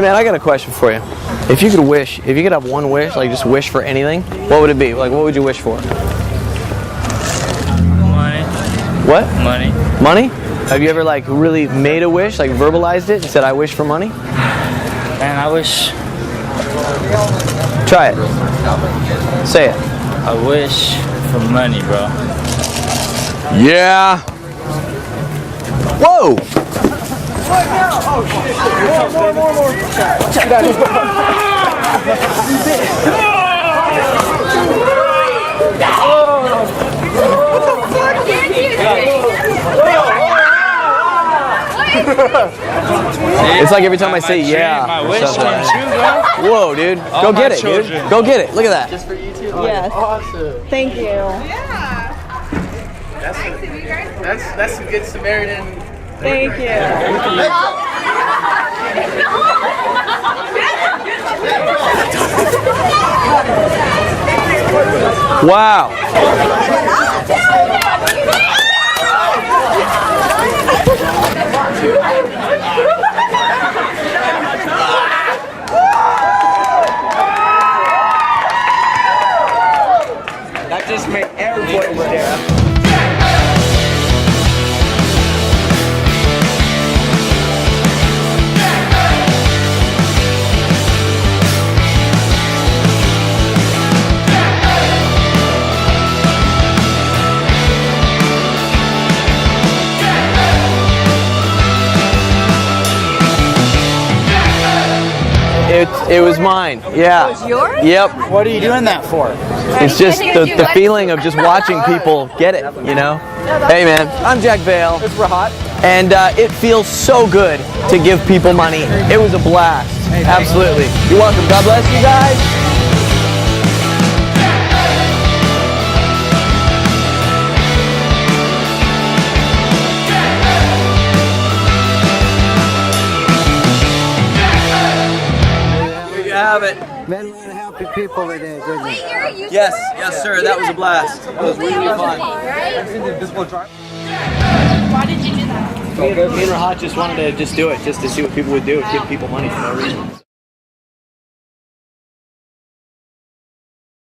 man, I got a question for you. If you could have one wish, like just wish for anything, what would it be? Like, what would you wish for? Money. What? Money. Money? Have you ever like really made a wish, like verbalized it and said, I wish for money? Man, I wish. Try it. Say it. I wish for money, bro. Yeah. Whoa! It's like every time I say yeah. My wish came true, bro. Whoa, dude. Go get it, dude. Go get it. Look at that. Just for you two? Yes. Awesome. Thank you. Yeah. That's some good Samaritan. Thank you. Wow. That just made everybody stare. It was mine. Yeah. It was yours? Yep. What are you doing that for? It's just the feeling of just watching people get it, you know? Hey man, I'm Jack Vale. It's Rahat. And it feels so good to give people money. It was a blast. Absolutely. You're welcome. God bless you guys. Have it. Met a lot of happy people today, didn't you? Yes, sir. That was a blast. It was really fun. Why did you do that? Me and Rahat just wanted to do it, just to see what people would do, give people money for no reason.